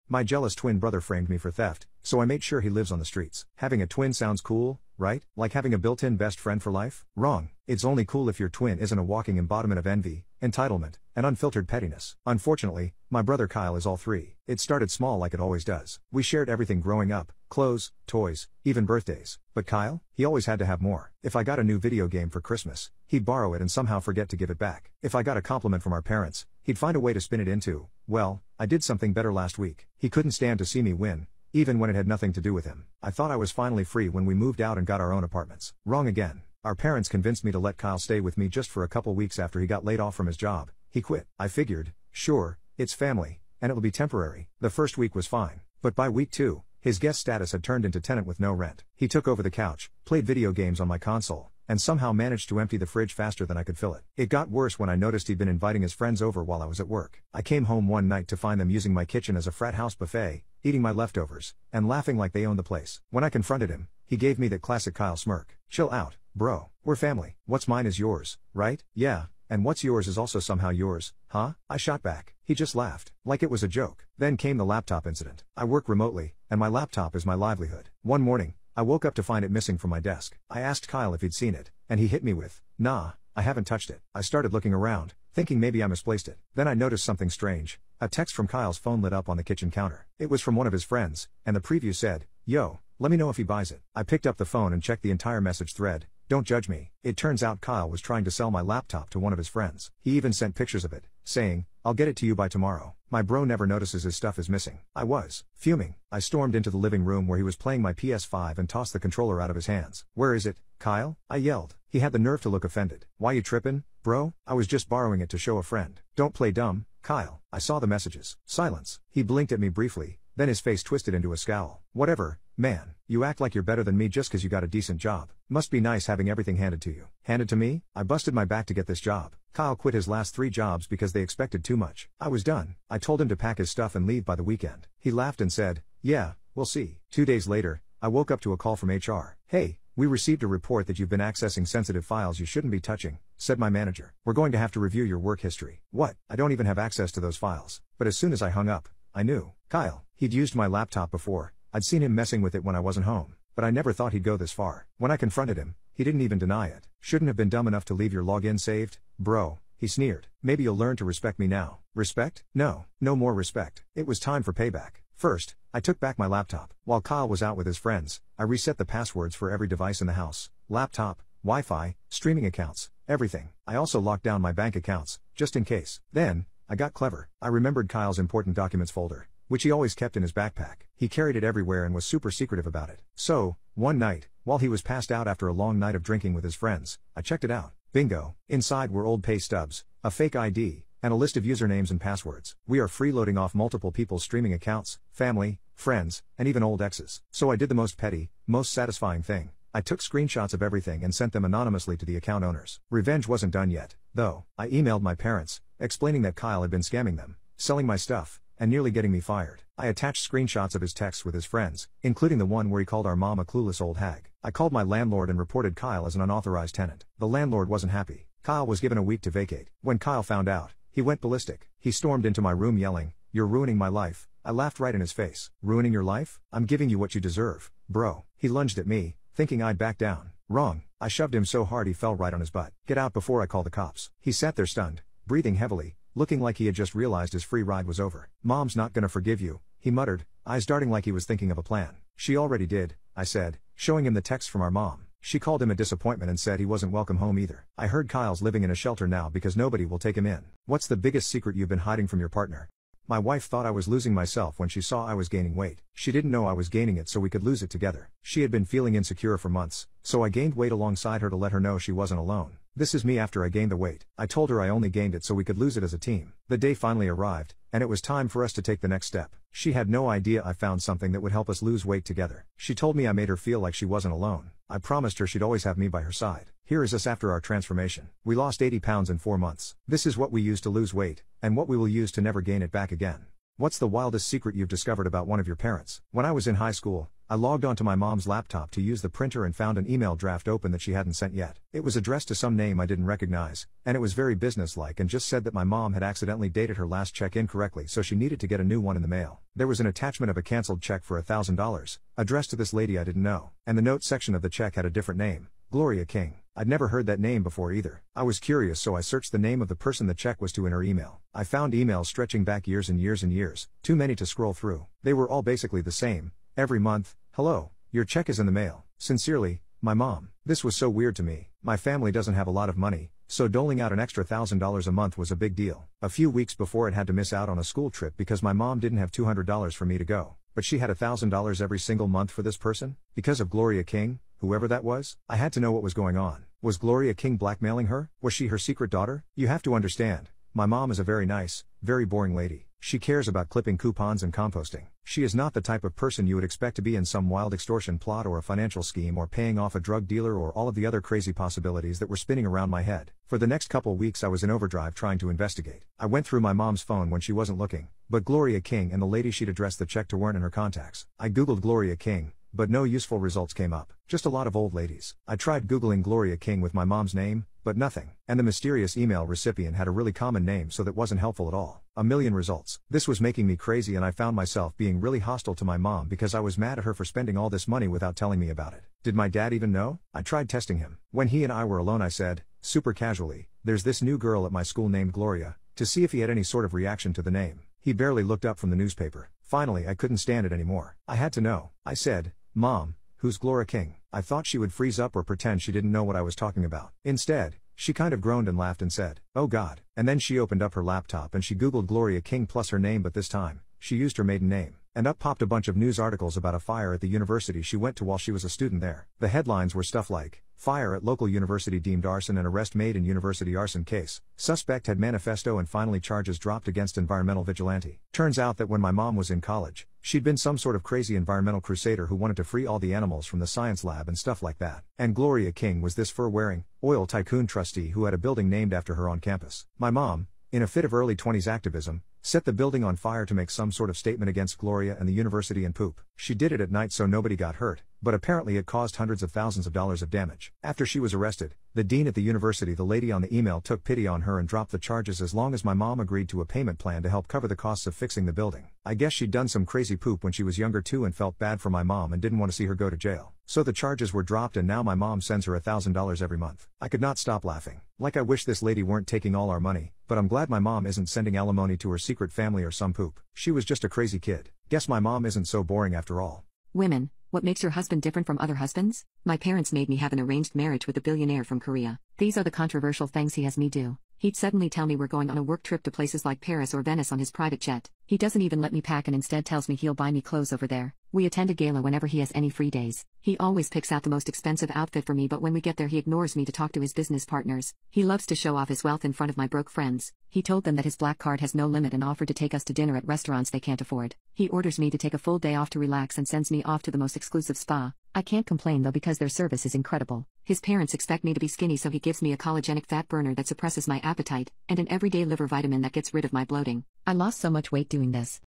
My jealous twin brother framed me for theft, so I made sure he lives on the streets. Having a twin sounds cool, right? Like having a built-in best friend for life? Wrong. It's only cool if your twin isn't a walking embodiment of envy, entitlement, and unfiltered pettiness. Unfortunately, my brother Kyle is all three. It started small like it always does. We shared everything growing up: clothes, toys, even birthdays. But Kyle? He always had to have more. If I got a new video game for Christmas, he'd borrow it and somehow forget to give it back. If I got a compliment from our parents, he'd find a way to spin it into, well, I did something better last week. He couldn't stand to see me win, even when it had nothing to do with him. I thought I was finally free when we moved out and got our own apartments. Wrong again. Our parents convinced me to let Kyle stay with me just for a couple weeks after he got laid off from his job. He quit. I figured, sure, it's family, and it'll be temporary. The first week was fine. But by week 2, his guest status had turned into tenant with no rent. He took over the couch, played video games on my console, and somehow managed to empty the fridge faster than I could fill it. It got worse when I noticed he'd been inviting his friends over while I was at work. I came home one night to find them using my kitchen as a frat house buffet, eating my leftovers, and laughing like they owned the place. When I confronted him, he gave me that classic Kyle smirk. Chill out, bro. We're family. What's mine is yours, right? Yeah. And what's yours is also somehow yours, huh? I shot back. He just laughed, like it was a joke. Then came the laptop incident. I work remotely, and my laptop is my livelihood. One morning, I woke up to find it missing from my desk. I asked Kyle if he'd seen it, and he hit me with, "Nah, I haven't touched it." I started looking around, thinking maybe I misplaced it. Then I noticed something strange. A text from Kyle's phone lit up on the kitchen counter. It was from one of his friends, and the preview said, "Yo, let me know if he buys it." I picked up the phone and checked the entire message thread. Don't judge me. It turns out Kyle was trying to sell my laptop to one of his friends. He even sent pictures of it, saying, "I'll get it to you by tomorrow." My bro never notices his stuff is missing. I was fuming. I stormed into the living room where he was playing my PS5 and tossed the controller out of his hands. "Where is it, Kyle?" I yelled. He had the nerve to look offended. "Why you trippin', bro? I was just borrowing it to show a friend." "Don't play dumb, Kyle." I saw the messages. Silence. He blinked at me briefly, then his face twisted into a scowl. "Whatever, man. You act like you're better than me just 'cause you got a decent job. Must be nice having everything handed to you." Handed to me? I busted my back to get this job. Kyle quit his last 3 jobs because they expected too much. I was done. I told him to pack his stuff and leave by the weekend. He laughed and said, "Yeah, we'll see." 2 days later, I woke up to a call from HR. "Hey, we received a report that you've been accessing sensitive files you shouldn't be touching," said my manager. "We're going to have to review your work history." What? I don't even have access to those files. But as soon as I hung up, I knew. Kyle. He'd used my laptop before. I'd seen him messing with it when I wasn't home. But I never thought he'd go this far. When I confronted him, he didn't even deny it. "Shouldn't have been dumb enough to leave your login saved, bro," he sneered. "Maybe you'll learn to respect me now." Respect? No more respect. It was time for payback. First, I took back my laptop. While Kyle was out with his friends, I reset the passwords for every device in the house. Laptop, Wi-Fi, streaming accounts, everything. I also locked down my bank accounts, just in case. Then, I got clever. I remembered Kyle's important documents folder, which he always kept in his backpack. He carried it everywhere and was super secretive about it. So, one night, while he was passed out after a long night of drinking with his friends, I checked it out. Bingo. Inside were old pay stubs, a fake ID, and a list of usernames and passwords. We are freeloading off multiple people's streaming accounts, family, friends, and even old exes. So I did the most petty, most satisfying thing. I took screenshots of everything and sent them anonymously to the account owners. Revenge wasn't done yet, though. I emailed my parents, explaining that Kyle had been scamming them, selling my stuff, and nearly getting me fired. I attached screenshots of his texts with his friends, including the one where he called our mom a clueless old hag. I called my landlord and reported Kyle as an unauthorized tenant. The landlord wasn't happy. Kyle was given a week to vacate. When Kyle found out, he went ballistic. He stormed into my room yelling, "You're ruining my life." I laughed right in his face. "Ruining your life? I'm giving you what you deserve, bro." He lunged at me, thinking I'd back down. Wrong. I shoved him so hard he fell right on his butt. "Get out before I call the cops." He sat there stunned, breathing heavily, looking like he had just realized his free ride was over. "Mom's not gonna forgive you," he muttered, eyes darting like he was thinking of a plan. "She already did," I said, showing him the text from our mom. She called him a disappointment and said he wasn't welcome home either. "I heard Kyle's living in a shelter now because nobody will take him in." "What's the biggest secret you've been hiding from your partner?" My wife thought I was losing myself when she saw I was gaining weight. She didn't know I was gaining it so we could lose it together. She had been feeling insecure for months, so I gained weight alongside her to let her know she wasn't alone. This is me after I gained the weight. I told her I only gained it so we could lose it as a team. The day finally arrived, and it was time for us to take the next step. She had no idea I found something that would help us lose weight together. She told me I made her feel like she wasn't alone. I promised her she'd always have me by her side. Here is us after our transformation. We lost 80 pounds in 4 months. This is what we used to lose weight, and what we will use to never gain it back again. What's the wildest secret you've discovered about one of your parents? When I was in high school, I logged onto my mom's laptop to use the printer and found an email draft open that she hadn't sent yet. It was addressed to some name I didn't recognize, and it was very businesslike and just said that my mom had accidentally dated her last check incorrectly, so she needed to get a new one in the mail. There was an attachment of a canceled check for $1,000, addressed to this lady I didn't know, and the note section of the check had a different name, Gloria King. I'd never heard that name before either. I was curious, so I searched the name of the person the check was to in her email. I found emails stretching back years and years and years, too many to scroll through. They were all basically the same. Every month, hello, your check is in the mail. Sincerely, my mom. This was so weird to me. My family doesn't have a lot of money, so doling out an extra $1,000 a month was a big deal. A few weeks before, I'd had to miss out on a school trip because my mom didn't have $200 for me to go. But she had $1,000 every single month for this person? Because of Gloria King, whoever that was? I had to know what was going on. Was Gloria King blackmailing her? Was she her secret daughter? You have to understand, my mom is a very nice, very boring lady. She cares about clipping coupons and composting. She is not the type of person you would expect to be in some wild extortion plot or a financial scheme or paying off a drug dealer or all of the other crazy possibilities that were spinning around my head. For the next couple weeks I was in overdrive trying to investigate. I went through my mom's phone when she wasn't looking, but Gloria King and the lady she'd addressed the check to weren't in her contacts. I googled Gloria King, but no useful results came up. Just a lot of old ladies. I tried googling Gloria King with my mom's name, but nothing. And the mysterious email recipient had a really common name, so that wasn't helpful at all. A million results. This was making me crazy, and I found myself being really hostile to my mom because I was mad at her for spending all this money without telling me about it. Did my dad even know? I tried testing him. When he and I were alone, I said, super casually, "There's this new girl at my school named Gloria," to see if he had any sort of reaction to the name. He barely looked up from the newspaper. Finally, I couldn't stand it anymore. I had to know. I said, "Mom, who's Gloria King?" I thought she would freeze up or pretend she didn't know what I was talking about. Instead, she kind of groaned and laughed and said, "Oh God." And then she opened up her laptop and she googled Gloria King plus her name, but this time, she used her maiden name. And up popped a bunch of news articles about a fire at the university she went to while she was a student there. The headlines were stuff like, "Fire at local university deemed arson and arrest made in university arson case. Suspect had manifesto and finally charges dropped against environmental vigilante." Turns out that when my mom was in college, she'd been some sort of crazy environmental crusader who wanted to free all the animals from the science lab and stuff like that. And Gloria King was this fur-wearing, oil tycoon trustee who had a building named after her on campus. My mom, in a fit of early 20s activism, set the building on fire to make some sort of statement against Gloria and the university and poop. She did it at night so nobody got hurt, but apparently it caused hundreds of thousands of dollars of damage. After she was arrested, the dean at the university, the lady on the email, took pity on her and dropped the charges as long as my mom agreed to a payment plan to help cover the costs of fixing the building. I guess she'd done some crazy poop when she was younger too and felt bad for my mom and didn't want to see her go to jail. So the charges were dropped and now my mom sends her $1,000 every month. I could not stop laughing. Like, I wish this lady weren't taking all our money, but I'm glad my mom isn't sending alimony to her secret family or some poop. She was just a crazy kid. Guess my mom isn't so boring after all. Women, what makes your husband different from other husbands? My parents made me have an arranged marriage with a billionaire from Korea. These are the controversial things he has me do. He'd suddenly tell me we're going on a work trip to places like Paris or Venice on his private jet. He doesn't even let me pack and instead tells me he'll buy me clothes over there. We attend a gala whenever he has any free days. He always picks out the most expensive outfit for me, but when we get there he ignores me to talk to his business partners. He loves to show off his wealth in front of my broke friends. He told them that his black card has no limit and offered to take us to dinner at restaurants they can't afford. He orders me to take a full day off to relax and sends me off to the most exclusive spa. I can't complain though because their service is incredible. His parents expect me to be skinny, so he gives me a collagenic fat burner that suppresses my appetite, and an everyday liver vitamin that gets rid of my bloating. I lost so much weight doing this.